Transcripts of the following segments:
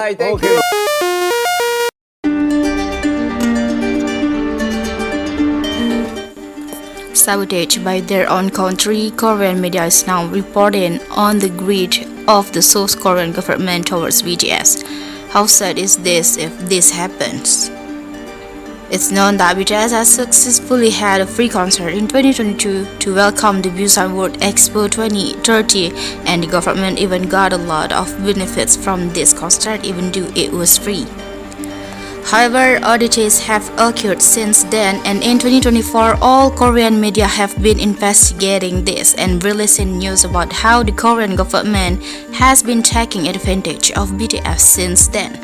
Alright, thank you. Sabotaged by their own country, Korean media is now reporting on the greed of the South Korean government towards BTS. How sad is this if this happens? It's known that BTS has successfully had a free concert in 2022 to welcome the Busan World Expo 2030, and the government even got a lot of benefits from this concert even though it was free. However, oddities have occurred since then, and in 2024, all Korean media have been investigating this and releasing news about how the Korean government has been taking advantage of BTS since then.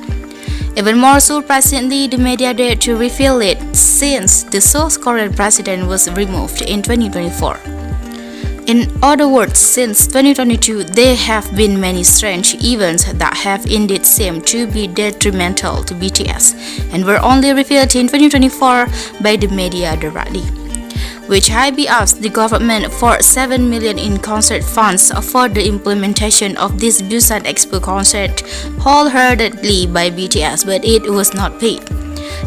Even more surprisingly, the media dared to reveal it since the South Korean president was removed in 2024. In other words, since 2022, there have been many strange events that have indeed seemed to be detrimental to BTS and were only revealed in 2024 by the media directly, which Hybe asked the government for 7 million in concert funds for the implementation of this Busan Expo concert wholeheartedly by BTS, but it was not paid.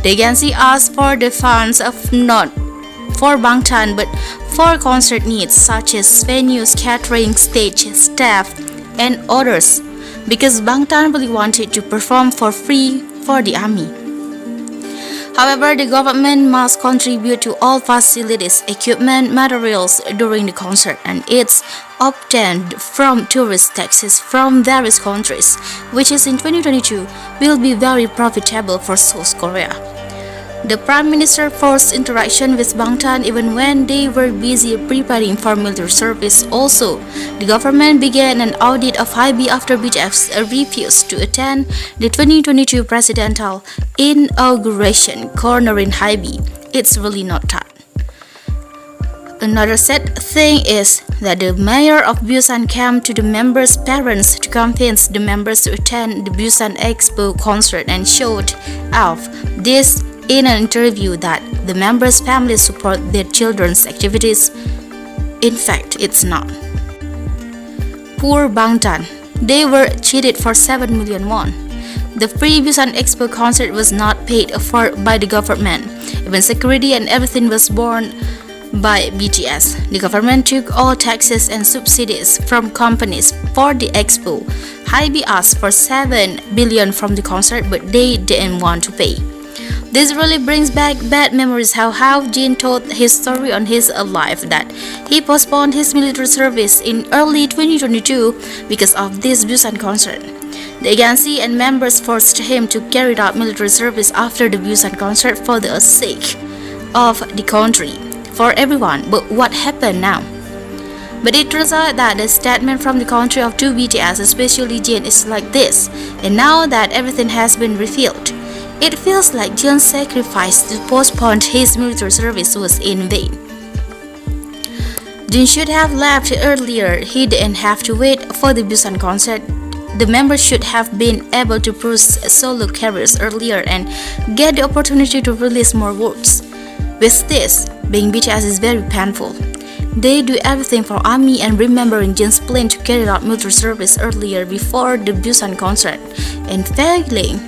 The agency asked for the funds of not for Bangtan but for concert needs such as venues, catering, stage, staff, and others, because Bangtan really wanted to perform for free for the army. However, the government must contribute to all facilities, equipment, materials during the concert, and it's obtained from tourist taxes from various countries, which is in 2022 will be very profitable for South Korea. The Prime Minister forced interaction with Bangtan even when they were busy preparing for military service. Also, the government began an audit of Hybe after BTS refused to attend the 2022 presidential inauguration, cornering Hybe. It's really not that. Another sad thing is that the mayor of Busan came to the members' parents to convince the members to attend the Busan Expo concert and showed off this in an interview that the members' families support their children's activities. In fact, it's not. Poor Bangtan. They were cheated for 7 million won. The free Busan Expo concert was not paid for by the government. Even security and everything was borne by BTS. The government took all taxes and subsidies from companies for the expo. Hybe asked for 7 billion from the concert, but they didn't want to pay. This really brings back bad memories how Jin told his story on his life that he postponed his military service in early 2022 because of this Busan concert. The agency and members forced him to carry out military service after the Busan concert for the sake of the country, for everyone. But what happened now? But it turns out that the statement from the country of two BTS, especially Jin, is like this, and now that everything has been revealed, it feels like Jjwan's sacrifice to postpone his military service was in vain. Jjwan should have left earlier. He didn't have to wait for the Busan concert. The members should have been able to pursue solo careers earlier and get the opportunity to release more works. With this, being BTS is very painful. They do everything for army, and remembering Jjwan's plan to carry out military service earlier before the Busan concert and failing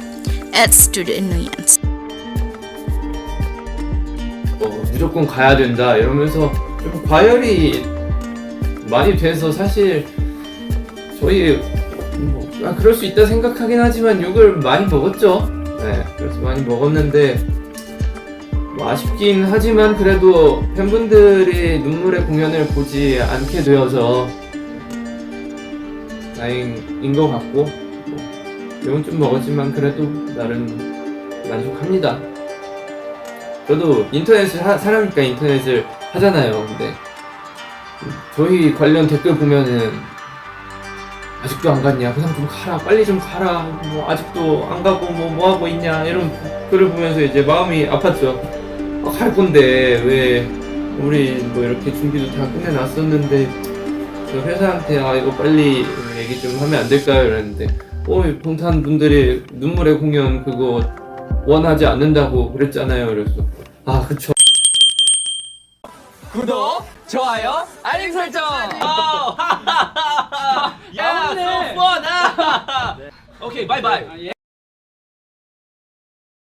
adds to the annoyance. 무조건 가야 된다 이러면서 좀 과열이 많이 돼서 사실 저희 그럴 수 있다 생각하긴 하지만 욕을 많이 먹었죠. 네, 그래서 많이 먹었는데 아쉽긴 하지만 그래도 팬분들이 눈물의 공연을 보지 않게 되어서 다행인 것 같고, 욕은 좀 먹었지만 그래도 나름 만족합니다. 저도 인터넷을 사람이니까 인터넷을 하잖아요. 근데 저희 관련 댓글 보면은 아직도 안 갔냐, 그냥 좀 가라, 빨리 좀 가라, 뭐 아직도 안 가고 뭐 하고 있냐, 이런 글을 보면서 이제 마음이 아팠죠. 갈 건데 왜 우리 뭐 이렇게 준비도 다 끝내놨었는데 저 회사한테 이거 빨리 얘기 좀 하면 안 될까요? 이랬는데 동탄 분들이 눈물의 공연 그거 원하지 않는다고 그랬잖아요. 그래서 그쵸. 구독, 좋아요, 알림 설정. 야, so fun. Okay, bye bye.